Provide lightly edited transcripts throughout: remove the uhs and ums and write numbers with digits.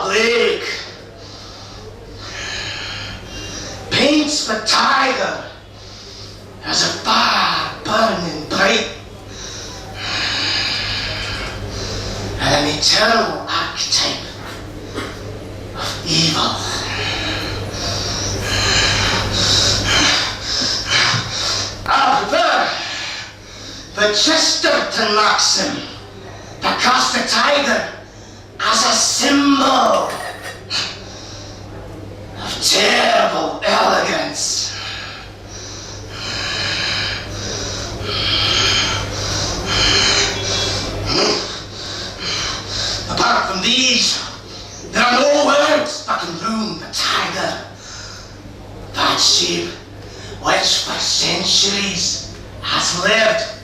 Blake paints the tiger as a fire burning bright and an eternal archetype of evil. I prefer the Chesterton maxim that casts the tiger as a symbol of terrible elegance. Apart from these, there are no words that can ruin the tiger. That shape, which for centuries has lived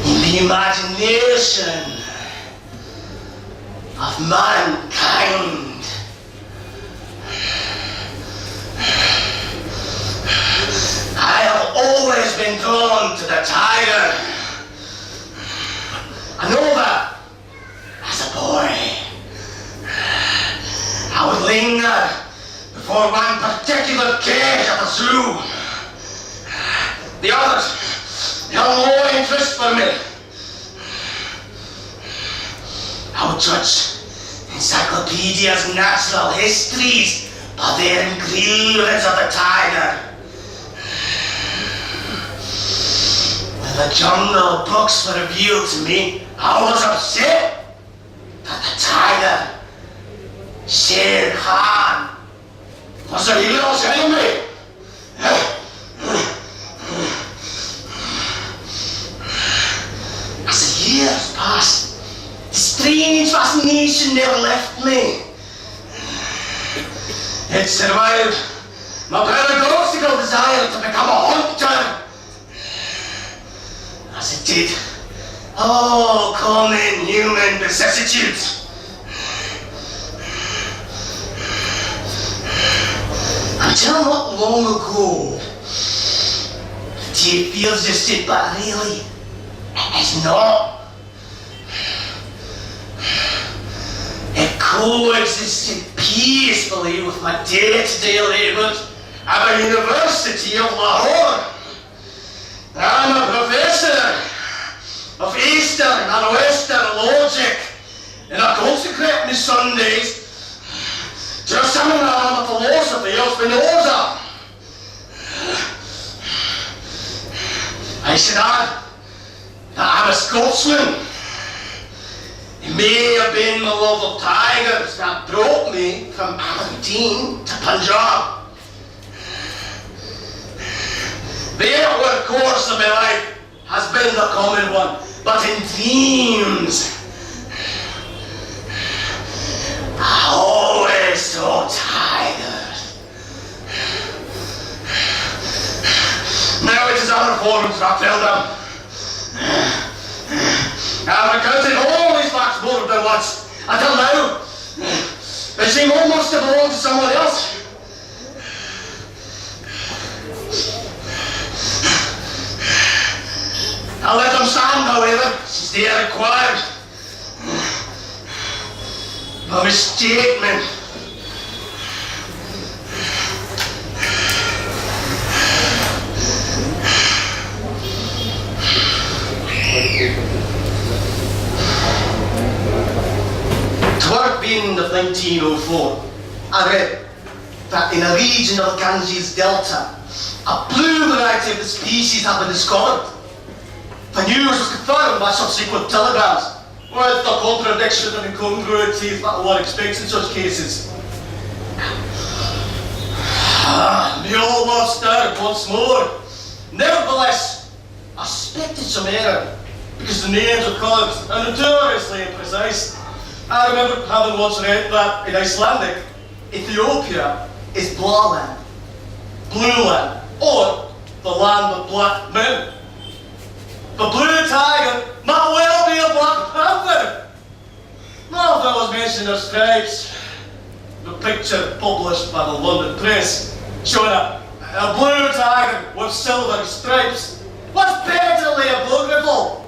in the imagination of mankind. I have always been drawn to the tiger. I know that as a boy, I would linger before one particular cage at the zoo. The others held no interest for me. I would judge encyclopedias and natural histories by their engravings of the tiger. When the jungle books were revealed to me, I was upset that the tiger, Sher Khan, was the hero's enemy. As the years passed, the strange fascination never left me. It survived my paradoxical desire to become a hunter. As it did all common human vicissitudes. Until not long ago, the tape feels existed, but really, it is not. It coexisted peacefully with my day-to-day labours at the University of Lahore. I'm a professor of Eastern and Western logic, and I consecrate my Sundays to a seminar on the philosophy of Spinoza. I should add that I'm a Scotsman. It may have been my love of tigers that brought me from Aberdeen to Punjab. The outward course of my life has been the common one, but in dreams, I always saw tigers. Now it is other forms that fill them. I've recounted all these facts more than once. Until now, they seem almost to belong to someone else. I'll let them stand, however, since they are required. Of a statement. Toward the end of 1904, I read that in a region of Ganges Delta, a blue variety of the species had been discovered. The news was confirmed by subsequent telegrams, with the contradiction and incongruities that one expects in such cases. The old love stirred once more. Nevertheless, I suspected some error, because the names of colours are notoriously imprecise. I remember having once read that in Icelandic, Ethiopia is Blaland, Blue Land, or the land of black men. The blue tiger might well be a black panther. Now fellows mention their stripes. The picture published by the London Press showing a blue tiger with silver stripes was patently apocryphal.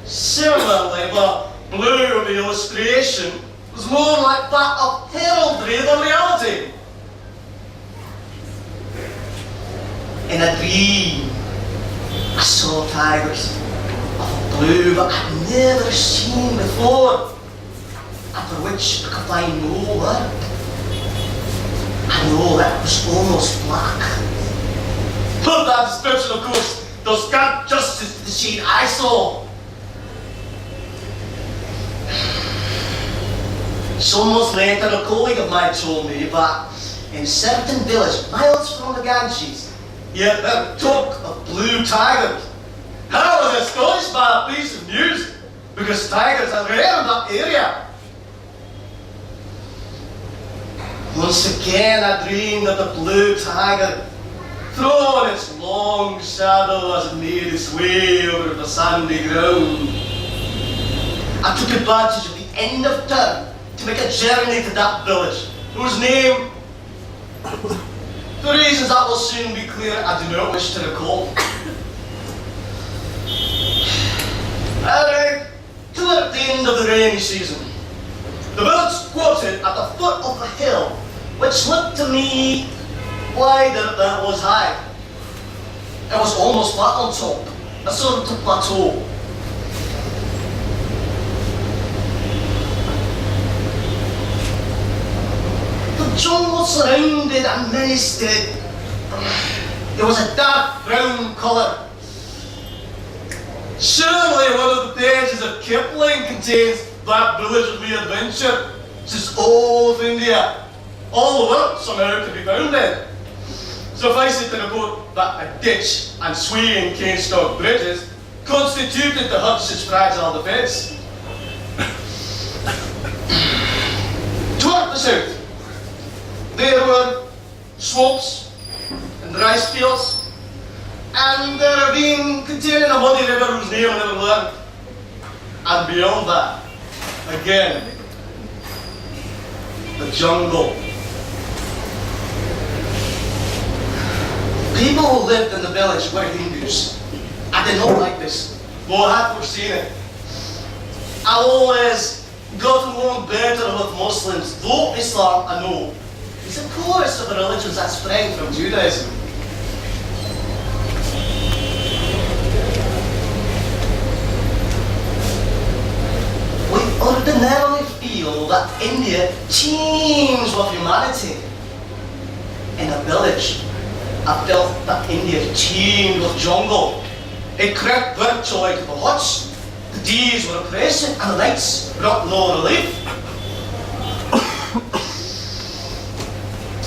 Similarly, the blue of the illustration was more like that of heraldry than reality. In a dream, I saw tigers of a blue that I'd never seen before, and for which I could find no word. I know that it was almost black. But that description, of course, does scant justice to the shade I saw. Some months later, a colleague of mine told me that in a certain village, miles from the Ganges, he had heard talk of blue tigers. I was astonished by a piece of news, because tigers are rare in that area. Once again, I dreamed of the blue tiger, throwing its long shadow as it made its way over the sandy ground. I took advantage of the end of term to make a journey to that village, whose name, for reasons that will soon be clear, I do not wish to recall. Alright, toward the end of the rainy season, the village squatted at the foot of the hill, which looked to me wider than it was high. It was almost flat on top, a sort of plateau. The jungle surrounded and menaced it. It was a dark brown colour. Surely one of the pages of Kipling contains that village of the adventure, which is all of India. All the work somehow to be found in. Suffice it to report that a ditch and swaying cane-stalk bridges constituted the hut's fragile defence. Toward the south, there were swamps and rice fields, and a ravine containing a muddy river whose name I never learned. And beyond that, again, the jungle. People who lived in the village were Hindus. I did not like this, though I had foreseen it. I always got along better with Muslims, though Islam, I know, is the poorest of the religions that sprang from Judaism. We ordinarily feel that India teems with humanity. In a village, I felt that India teemed with jungle. It crept virtually to the huts. The days were oppressive and the nights brought no relief.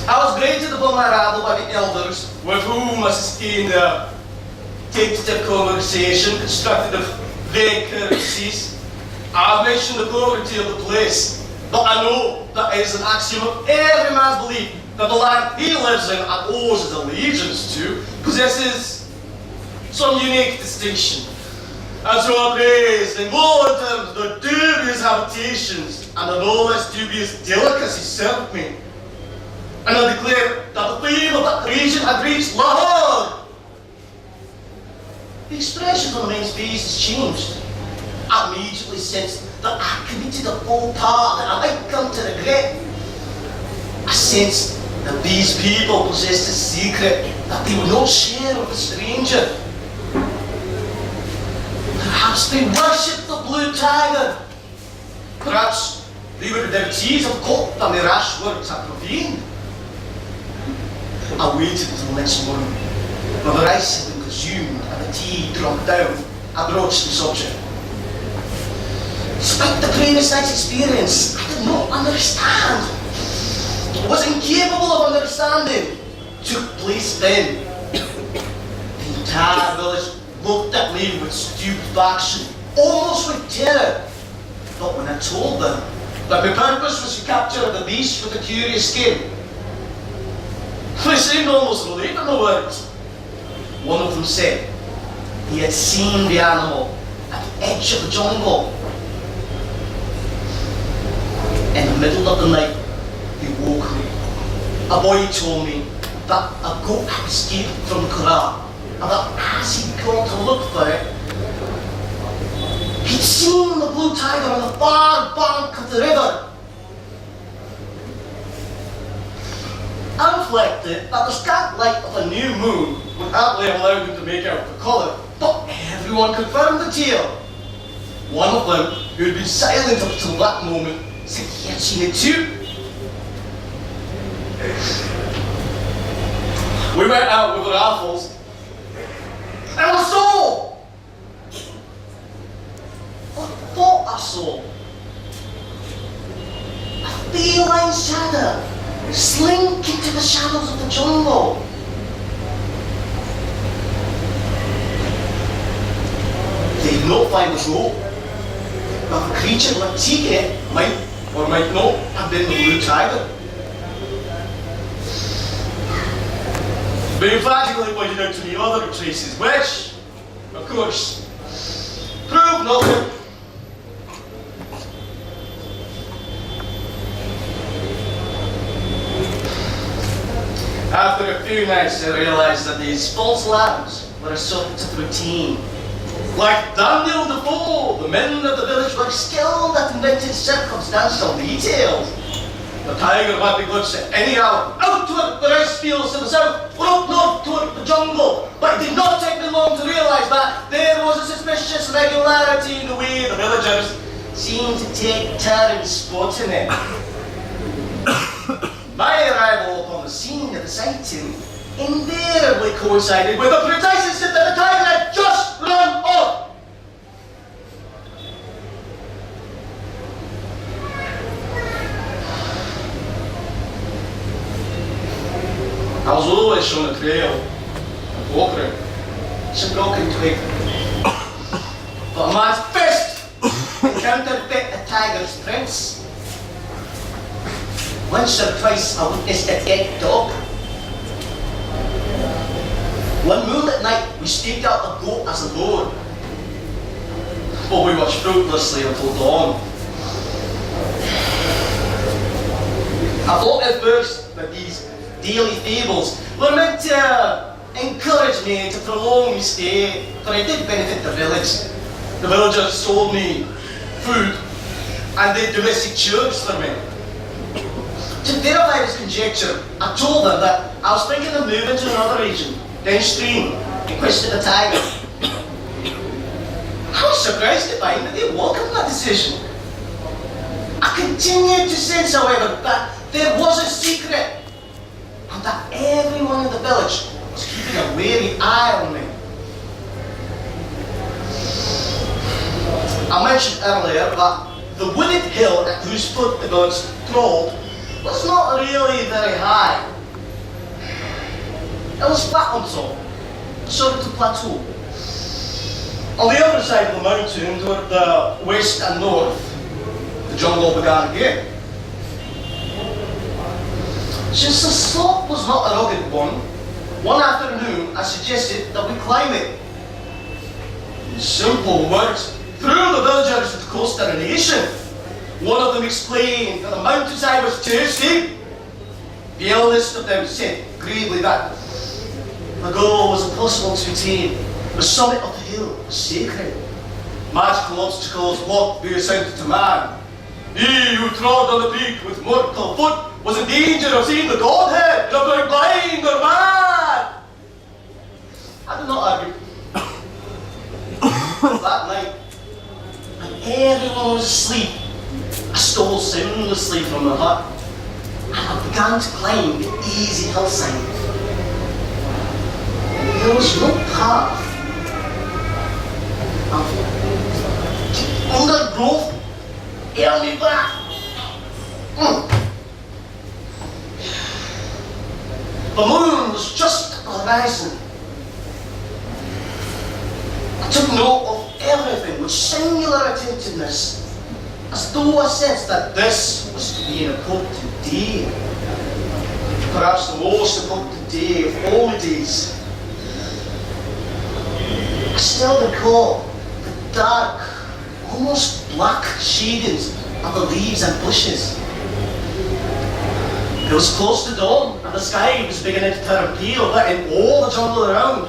I was granted upon my rabble by the elders, with whom I sustained a tentative conversation constructed of vague courtesies. I mentioned the poverty of the place, but I know that it is an axiom of every man's belief that the land he lives in and owes his allegiance to possesses some unique distinction. And so I praised in low terms the dubious habitations and the no less dubious delicacies served me. And I declared that the fame of that region had reached Lahore. The expression on the man's face has changed. I immediately sensed that I committed a faux pas that I might come to regret. I sensed that these people possessed a secret that they would not share with a stranger. Perhaps they worshipped the blue tiger. Perhaps they were the devotees of God and their rash words had profaned. I waited until the next morning, when the rice had been consumed and the tea drunk down. I broached the subject. Despite the previous night's experience, I did not understand. Was incapable of understanding. Took place then. The entire village looked at me with stupefaction, almost with terror. But when I told them that my purpose was to capture the beast with the curious skin, they seemed almost relieved in the words. One of them said he had seen the animal at the edge of the jungle. In the middle of the night, he woke me. A boy told me that a goat had escaped from the corral, and that as he got to look for it, He'd seen the blue tiger on the far bank of the river. I reflected that the scant light of a new moon would hardly have allowed him to make out the colour, but everyone confirmed the tale. One of them, who had been silent up till that moment, said he had seen it too. We went out with our rifles, and I saw! I thought I saw a feline shadow slink into the shadows of the jungle. They did not find us all. But the creature like tigre might or might not have been the blue tiger. But emphatically pointed out to me other traces, which, of course, proved nothing. After a few nights, I realised that these false alarms were a sort of routine. Like Daniel Defoe, the men of the village were skilled at inventing circumstantial details. The tiger might be glimpsed at any hour, out toward the rice fields to the south, or up north toward the jungle. But it did not take me long to realise that there was a suspicious regularity in the way the villagers seemed to take turns spotting it. My arrival upon the scene of the sighting invariably coincided with the precise instant that the tiger had just run off. I was always shown a trail of walking, some broken twig. But a man's fist counterfeit the tiger's prints. Once or twice I witnessed a dead dog. One moonlit night we staked out a goat as a lure. But we watched fruitlessly until dawn. I thought at first that these daily fables were meant to encourage me to prolong my stay, for it did benefit the village. The villagers sold me food and did domestic chores for me. To verify this conjecture, I told them that I was thinking of moving to another region, downstream, in quest of the tiger. I was surprised to find that they welcomed that decision. I continued to sense, however, that there was a secret, and that everyone in the village was keeping a wary eye on me. I mentioned earlier that the wooded hill at whose foot the village crawled was not really very high. It was flat on top, sort of plateau. On the other side of the mountain, toward the west and north, the jungle began again. Since the slope was not a rugged one afternoon I suggested that we climb it. In simple words, threw the villagers into consternation. One of them explained that the mountainside was too steep. The eldest of them said gravely that the goal was impossible to attain. The summit of the hill was sacred. Magical obstacles blocked the ascent to man. He who trod on the peak with mortal foot was in danger of seeing the Godhead and of going blind or mad. I did not argue. That night, when everyone was asleep, I stole soundlessly from the hut and I began to climb the easy hillside. There was no path. Undergrowth held me back. The moon was just at the horizon. I took note of everything with singular attentiveness, as though I sensed that this was to be an important day. Perhaps the most important day of all the days. I still recall the dark, almost black shadings of the leaves and bushes. It was close to dawn and the sky was beginning to turn pale, but in all the jungle around,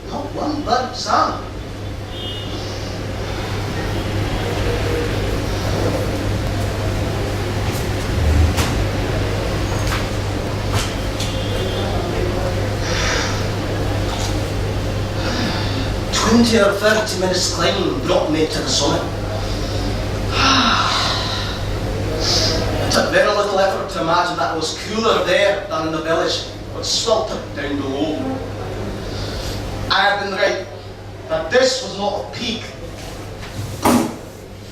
not one bird sang. 20 or 30 minutes climb brought me to the summit. It took very little effort to imagine that it was cooler there than in the village, but sweltered down below. I had been right, that this was not a peak,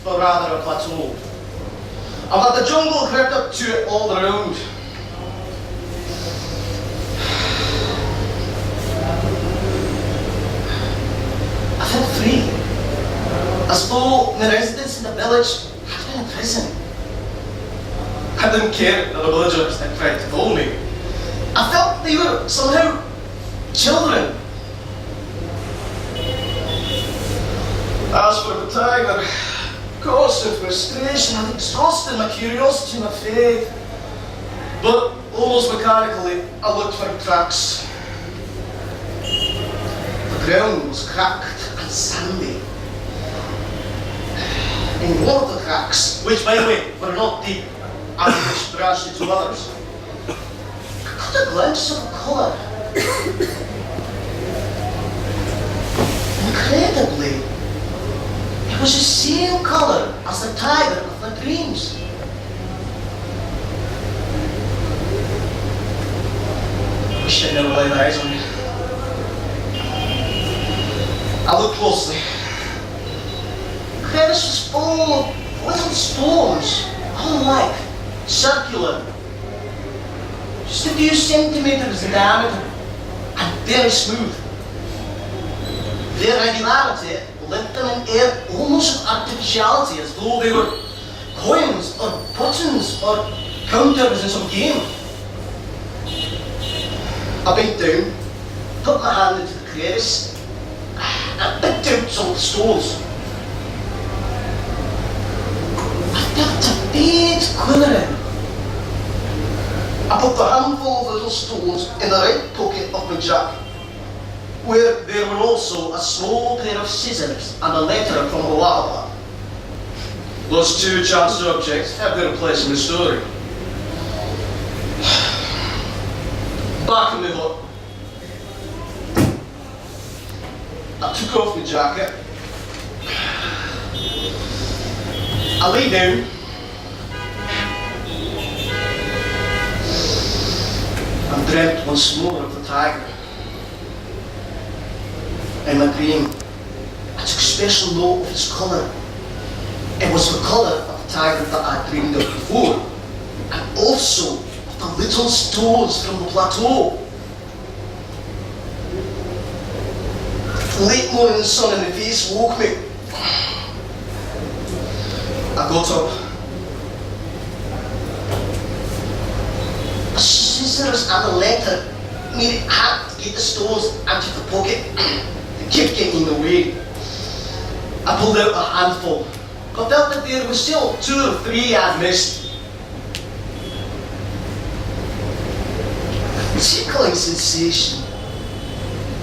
but rather a plateau, and that the jungle crept up to it all around. I felt free, as though my residence in the village had been a prison. I didn't care that the villagers had tried to call me. I felt they were somehow children. As for the tiger, constant frustration had exhausted my curiosity and my faith. But almost mechanically, I looked for tracks. The ground was cracked and sandy. In one of the cracks, which by the way were not deep, and which branched into others, I caught a glimpse of colour. Incredibly, it was the same colour as the tiger of my dreams. I wish I'd never laid eyes on it. I looked closely. The crevice was full of little stones, all alike, circular, just a few centimetres in diameter, and very smooth. Their regularity lent them an air almost of artificiality, as though they were coins or buttons or counters in some game. I bent down, put my hand into the crevice, and picked out some of the stones. I felt a faint quivering. I put the handful of little stones in the right pocket of my jacket, where there were also a small pair of scissors and a letter from Kaivalya. Those two chance objects have their place in the story. Back in the hut, I took off my jacket. I lay down. And dreamt once more of the tiger. In my dream, I took special note of its colour. It was the colour of the tiger that I dreamed of before, and also of the little stones from the plateau. The late morning sun in the face woke me. I got up. The scissors and the letter made it hard to get the stones out of the pocket. They kept getting in the way. I pulled out a handful, but felt that there was still 2 or 3 I'd missed. A tickling sensation,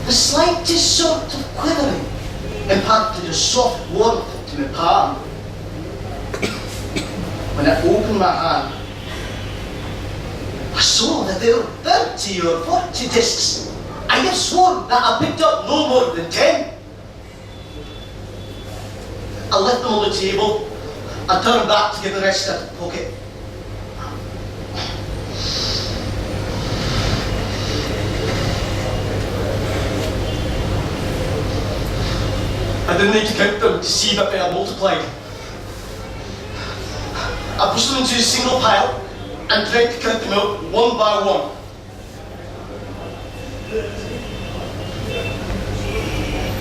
the slightest sort of quivering, imparted a soft warmth to my palm. When I opened my hand, I saw that there were 30 or 40 discs. I have sworn that I picked up no more than 10. I left them on the table and turned back to get the rest out of the pocket. I didn't need to count them to see that they had multiplied. I pushed them into a single pile and tried to count them out one by one.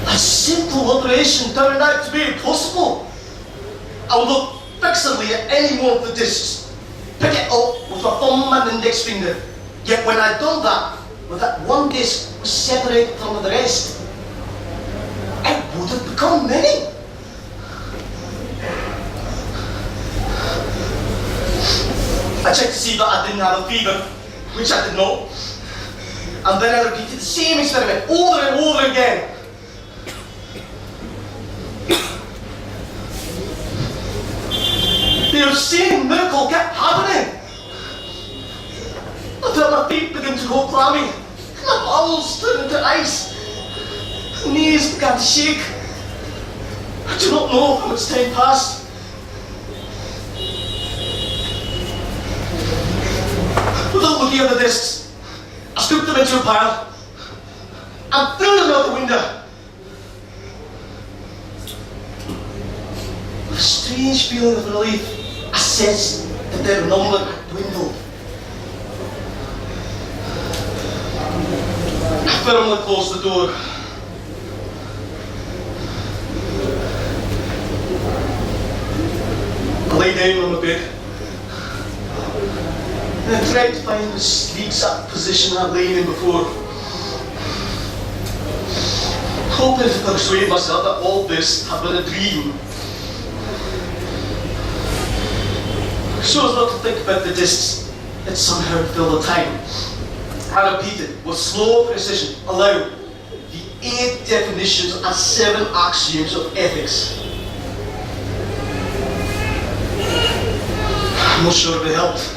A simple operation turned out to be impossible. I would look fixedly at any one of the discs, pick it up with my thumb and index finger. Yet when I'd done that, when that one disc was separated from the rest, it would have become many. I checked to see that I didn't have a fever, which I did not. And then I repeated the same experiment over and over again. The same miracle kept happening. I felt my feet begin to go clammy, and my bowels turned into ice. My knees began to shake. I do not know how much time passed. Without looking at the discs, I scooped them into a pile and threw them out the window. With a strange feeling of relief, I sensed that their number had dwindled. I firmly closed the door. I lay down on the bed and I tried to find the exact position I'd lain in before, hoping to persuade myself that all this had been a dream, so as not to think about the discs that somehow fill the time. I repeated with slow precision aloud the 8 definitions and 7 axioms of ethics. I'm not sure if it helped.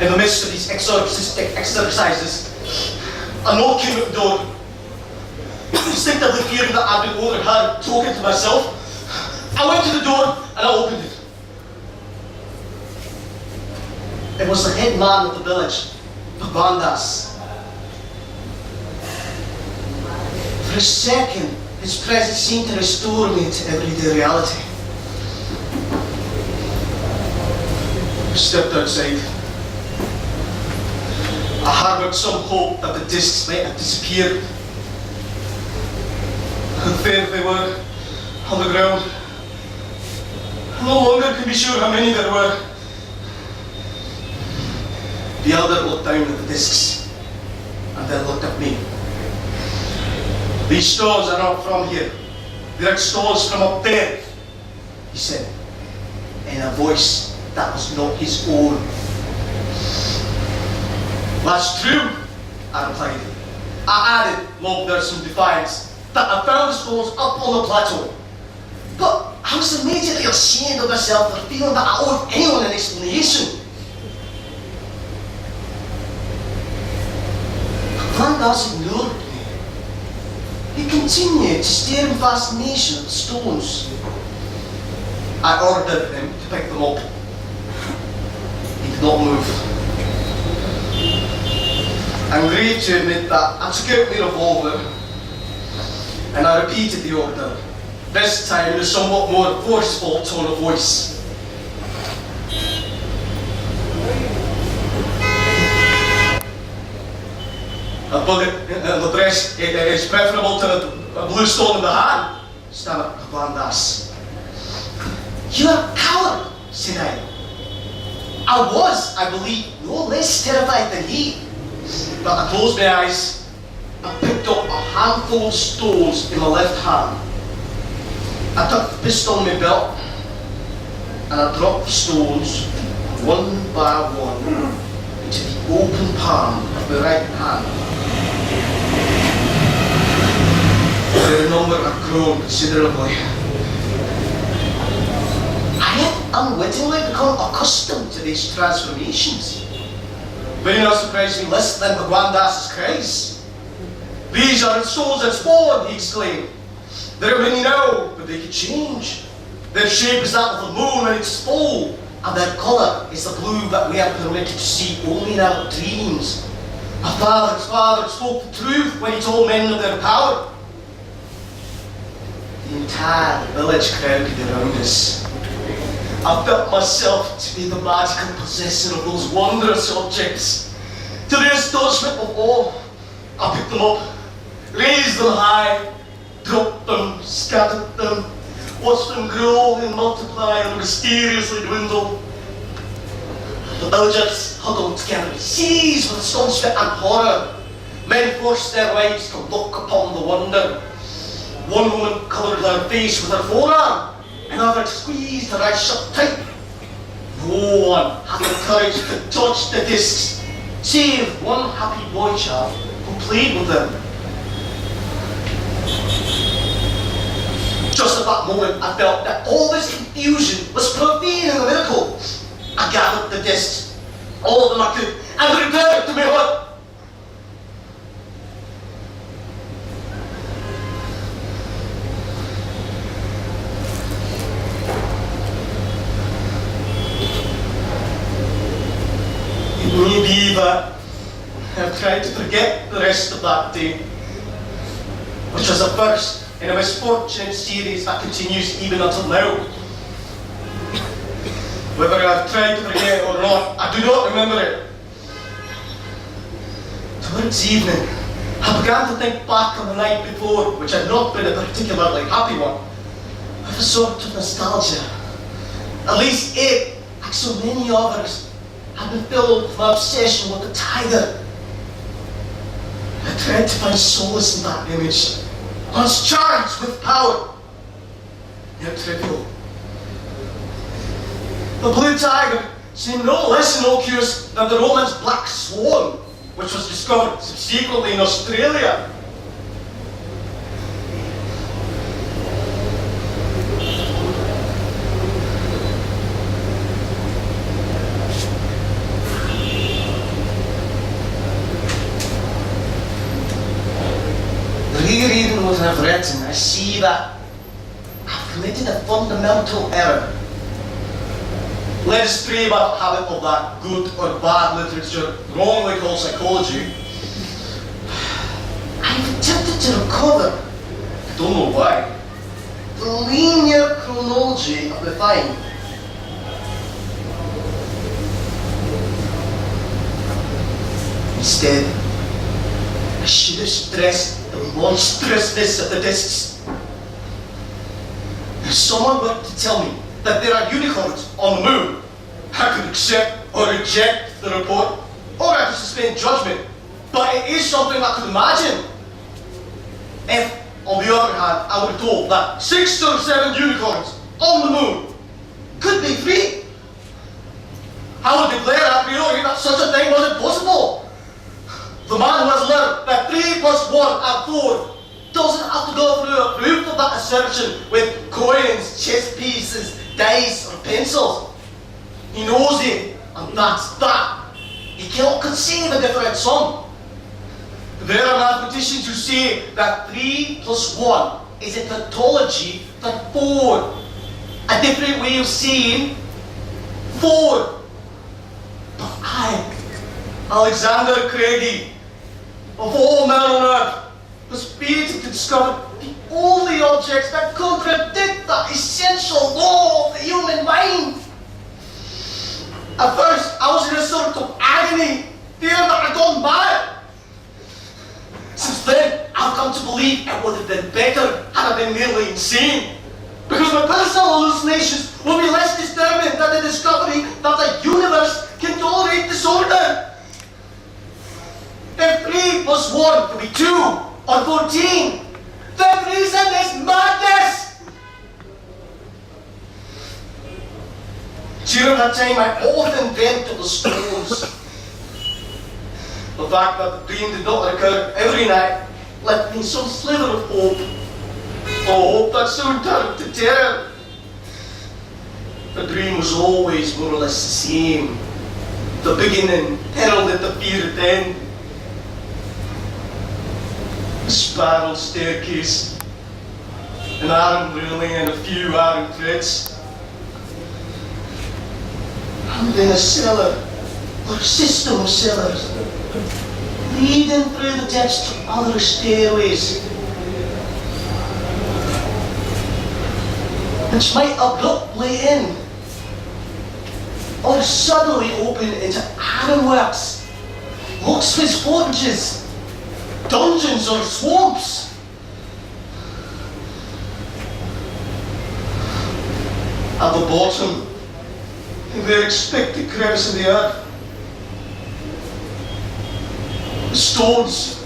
In the midst of these exercises, a knock came at the door. Instinctively fearing that I'd been overheard talking to myself, I went to the door and I opened it. It was the head man of the village, Bhagwandas. For a second, his presence seemed to restore me to everyday reality. I stepped outside. I harboured some hope that the discs might have disappeared. And there they were, on the ground. I no longer can be sure how many there were. The elder looked down at the discs, and then looked at me. These stones are not from here. They're stones from up there, he said, in a voice that was not his own. That's true, I replied. I added, low with some defiance, that I found the stones up on the plateau. But I was immediately ashamed of myself for feeling that I owed anyone an explanation. Bhagwandas ignored me. He continued to stare in fascination at the stones. I ordered him to pick them up. He did not move. I'm grieved to admit that I took out my revolver and I repeated the order, this time in a somewhat more forceful tone of voice. A bullet in the breast is preferable to a blue stone in the hand, stammered Bhagwandas. You're a coward, said I. I was, I believe, no less terrified than he. But I closed my eyes and picked up a handful of stones in my left hand. I took the pistol in my belt and I dropped the stones one by one into the open palm of my right hand. Their number had grown considerably. I had unwittingly become accustomed to these transformations. Very not surprised me less than Bhagwandas' cries. These are souls that spawn, he exclaimed. There are many now, but they could change. Their shape is that of the moon when it's full, and their colour is the blue that we are permitted to see only in our dreams. My father's father spoke the truth when he told men of their power. The entire village crowded around us. I felt myself to be the magical possessor of those wondrous objects. To the astonishment of all, I picked them up, raised them high, dropped them, scattered them, watched them grow and multiply and mysteriously dwindle. The villagers huddled together, seized with astonishment and horror. Men forced their wives to look upon the wonder. One woman covered her face with her forearm, another squeezed her eyes shut tight. No one had the courage to touch the discs, save one happy boy child who played with them. Just at that moment, I felt that all this confusion was profaning a miracle. I gathered the discs, all of them I could, and returned to my hut. believe it. I've tried to forget the rest of that day, which was the first in a misfortunate series that continues even until now. Whether I've tried to forget it or not, I do not remember it. Towards evening, I began to think back on the night before, which had not been a particularly happy one, with a sort of nostalgia. At least it, like so many others, had been filled with my obsession with the tiger. I tried to find solace in that image, once charged with power, yet trivial. The blue tiger seemed no less innocuous than the Romans' black swan, which was discovered subsequently in Australia. Rereading what I've written, I see that I've committed a fundamental error. Led astray by the habit of that good or bad literature wrongly called psychology, I've attempted to recover, I don't know why, the linear chronology of the thing. Instead, I should have stressed the monstrousness of the discs. If someone were to tell me that there are unicorns on the moon, I could accept or reject the report, or I could suspend judgment, but it is something I could imagine. If, on the other hand, I were told that 6 or 7 unicorns on the moon could be free, I would declare a priori that such a thing was impossible. The man who has learned that 3 plus 1 are 4 doesn't have to go through a proof of that assertion with coins, chess pieces, dice or pencils. He knows it, and that's that. He cannot conceive a different sum. There are mathematicians who say that 3 plus 1 is a tautology for 4. A different way of saying 4. But I, Alexander Craigie, of all men on earth, was fated to discover the only objects that contradict that essential law of the human mind. At first, I was in a sort of agony, fear that I'd gone mad. Since then, I've come to believe it would have been better had I been merely insane, because my personal hallucinations will be less disturbing than the discovery that the universe can tolerate disorder. If 3 plus 1 can be 2 or 14, the reason is madness! During that time, I often dreamt of the stones. The fact that the dream did not occur every night left me some slither of hope. A hope that soon turned to terror. The dream was always more or less the same. The beginning heralded the feared end. A spiral staircase, an iron railing and a few iron threads. And then a cellar, or system of cellars, leading through the depths to other stairways, which might abruptly end, or suddenly open into ironworks, locksmiths' forges, dungeons or swamps. At the bottom, in their expected crevice in the earth, the stones,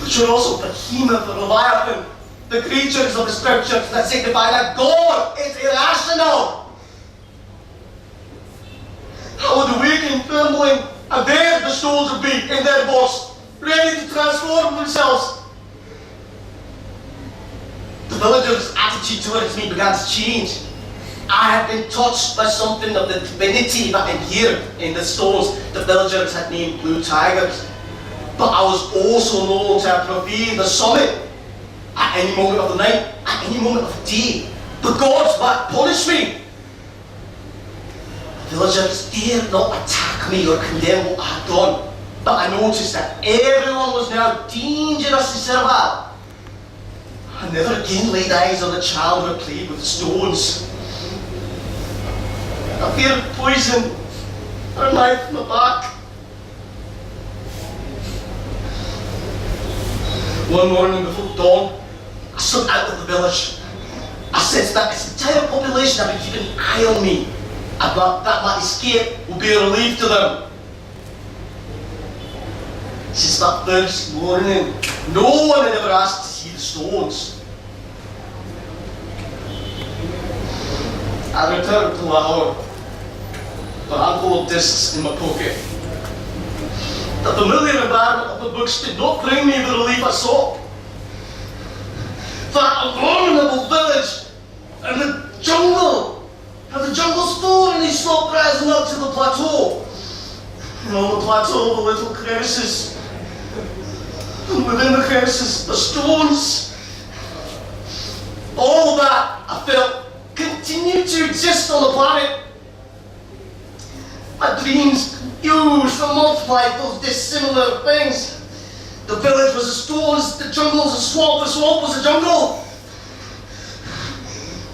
which are also behemoth or leviathan, the creatures of the scriptures that signify that God is irrational. I would awaken trembling, and there the stones would be in their box, ready to transform themselves. The villagers' attitude towards me began to change. I had been touched by something of the divinity that inhered in the stones the villagers had named blue tigers. But I was also known to have profaned the summit at any moment of the night, at any moment of the day. The gods might punish me. villagers dared not attack me or condemn what I had done, but I noticed that everyone was now dangerously servile. I never again laid eyes on the child who played with stones. I feared poison or a knife in the back. One morning before dawn, I slipped out of the village. I sensed that its entire population had been keeping an eye on me, and that my escape would be a relief to them. Since that first morning, no one had ever asked to see the stones. I returned to Lahore, with a handful of discs in my pocket. The familiar environment of the books did not bring me the relief I sought. That abominable village and the jungle, and the jungle's thorny slope rising up to the plateau. And on the plateau, the little crevices. And within the crevices, the stones. All that, I felt, continued to exist on the planet. My dreams used and multiplied those dissimilar things. The village was a stone, the jungle was a swamp was a jungle.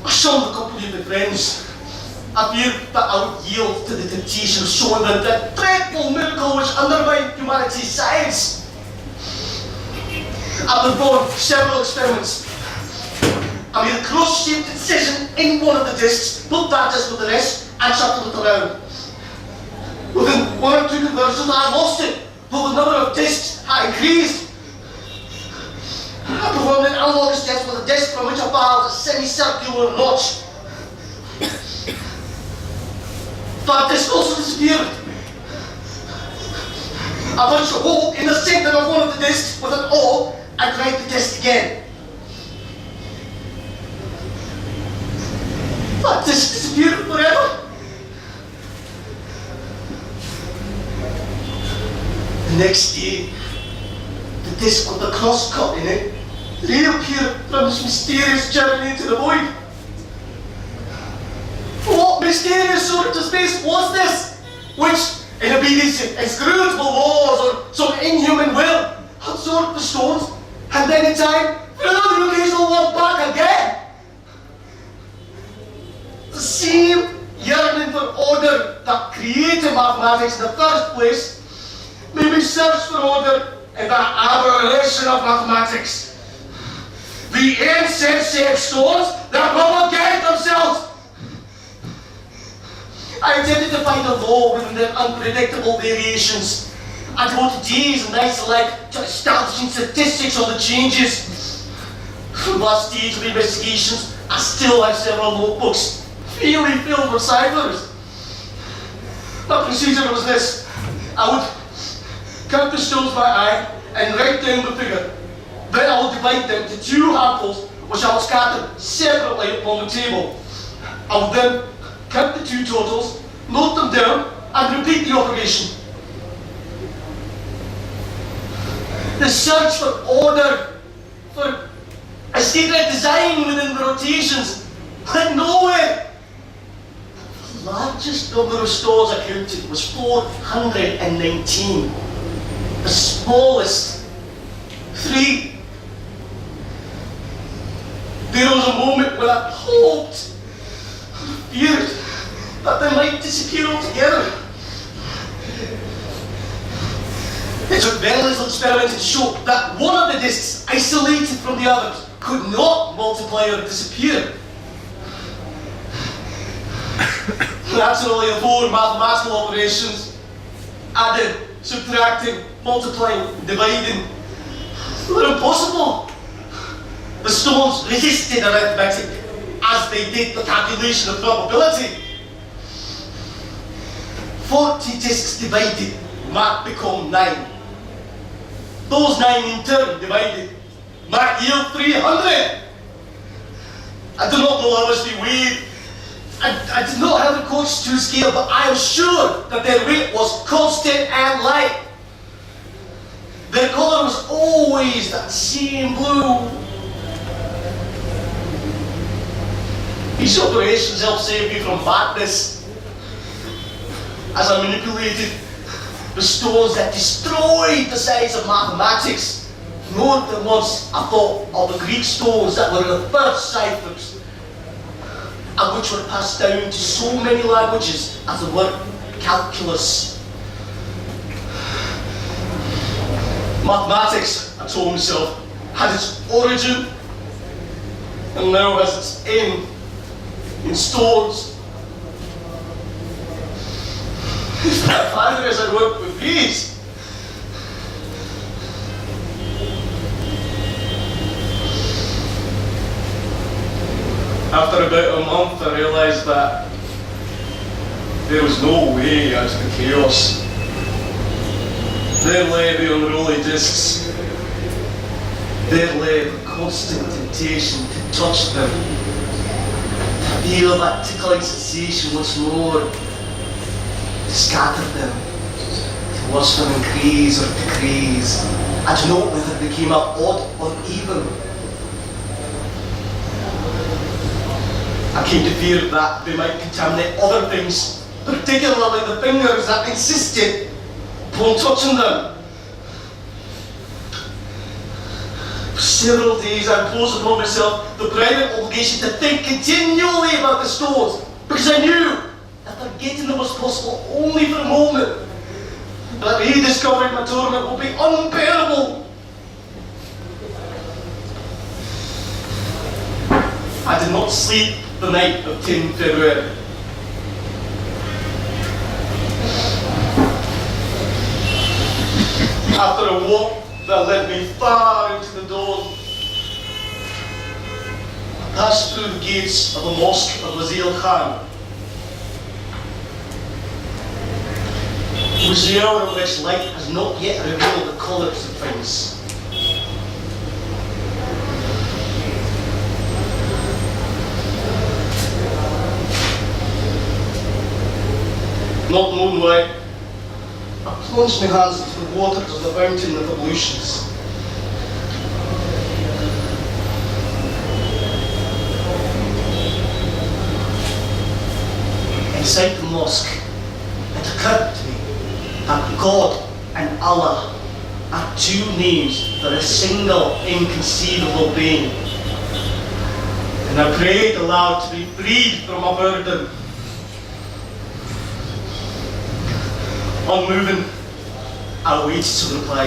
I shunned the company of my friends. I feared that I would yield to the temptation of showing them the dreadful miracle which undermined humanity's science. I performed several experiments. I made a cross-shaped incision in one of the discs, put that disc with the rest, and shuffled it around. Within one or two conversions, I lost it, but the number of discs had increased. I performed an analogous test with a disc from which I filed a semicircular notch. That disc also disappeared. I punched a hole in the center of one of the discs with an awl and tried the disc again. That disc disappeared forever. The next day, the disc with the cross cut in it reappeared from its mysterious journey into the void. What mysterious sort of space was this, which, in obedience to inscrutable laws or some inhuman will, had soared the stones, and then in time, threw the occasional one back again? The same yearning for order that created mathematics in the first place made me search for order in that aberration of mathematics. The insensate stones that propagate themselves. I attempted to find a law within their unpredictable variations. I devoted days and nights alike to establishing statistics on the changes. From that stage of investigations, I still have several notebooks, freely filled with ciphers. My procedure was this. I would count the stones by eye and write down the figure. Then I will divide them into two handfuls, which I will scatter separately upon the table. I will then count the two totals, note them down, and repeat the operation. The search for order, for a secret design within the rotations, led nowhere. The largest number of stores I counted was 419. The smallest, 3. There was a moment when I hoped, feared, that they might disappear altogether. It took very little experimenting to show that one of the discs, isolated from the others, could not multiply or disappear. Naturally, the 4 mathematical operations, adding, subtracting, multiplying, dividing, were impossible. The stones resisted arithmetic as they did the calculation of probability. 40 discs divided might become 9. Those 9 in turn divided might yield 300. I do not know how much they weighed. I did not have a coach to scale, but I am sure that their weight was constant and light. Their colour was always that same blue. These operations helped save me from madness. as I manipulated the stones that destroyed the science of mathematics. More than once I thought of the Greek stones that were in the first ciphers, and which were passed down to so many languages as the word calculus. Mathematics, I told myself, had its origin and now has its end in stones. My father as I worked with these. After about a month I realised that there was no way out of the chaos. There lay the unruly discs. There lay the constant temptation to touch them, to feel that tickling sensation once more, to scatter them, to watch them increase or decrease, and to note whether they came up odd or even. I came to fear that they might contaminate other things, particularly the fingers that insisted upon touching them. For several days I imposed upon myself the private obligation to think continually about the stones, because I knew that forgetting them was possible only for a moment, that rediscovering my torment would be unbearable. I did not sleep the night of 10 February. After a walk that led me far into the dawn, I passed through the gates of the mosque of Wazir Khan. It was the hour in which light has not yet revealed the colours of things. Not knowing why, I plunged my hands into the waters of the fountain of ablutions. Inside the mosque, it occurred to me that God and Allah are two names for a single inconceivable being. And I prayed aloud to be freed from a burden. Unmoving, I waited to reply.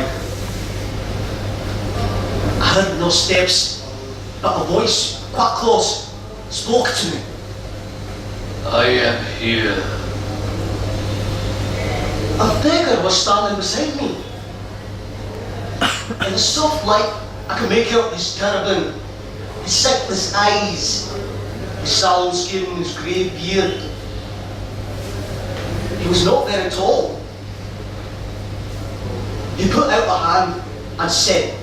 I heard no steps, but a voice, quite close, spoke to me. I am here. A beggar was standing beside me. In the soft light, I could make out his turban, his sightless eyes, his sallow skin, his grey beard. He was not very tall. He put out a hand and said,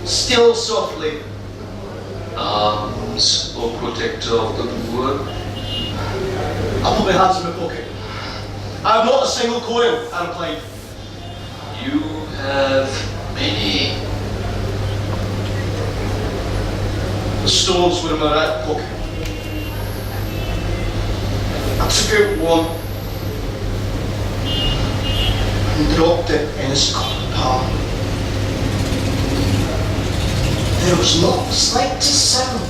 still softly, Arms, O protector of the poor. I put my hands in my pocket. I have not a single coin, I replied. You have many. The stones were in my right pocket. I took out one and dropped it in his palm. There was not the slightest sound.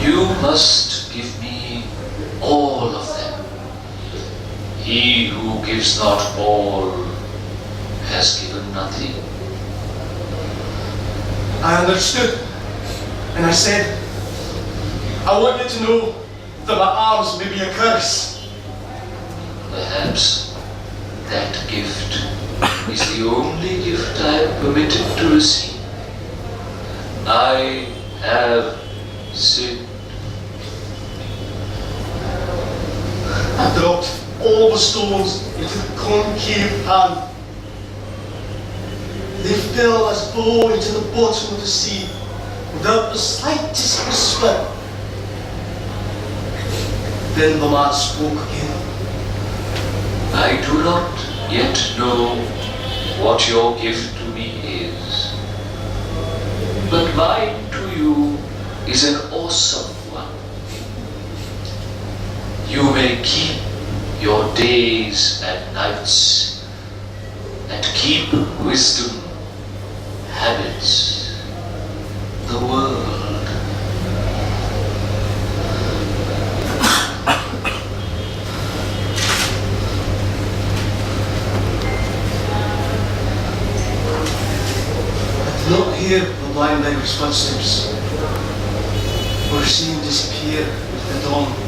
You must give me all of them. He who gives not all has given nothing. I understood, and I said, I want you to know that my arms may be a curse. Perhaps that gift is the only gift I am permitted to receive. I have sinned. I dropped all the stones into the concave pan. They fell as though into the bottom of the sea, without the slightest whisper. Then the man spoke again. I do not yet know what your gift to me is, but mine to you is an awesome one. You may keep your days and nights, and keep wisdom, habits, the world. Not hear the blind beggar's footsteps, or see him disappear with the dawn.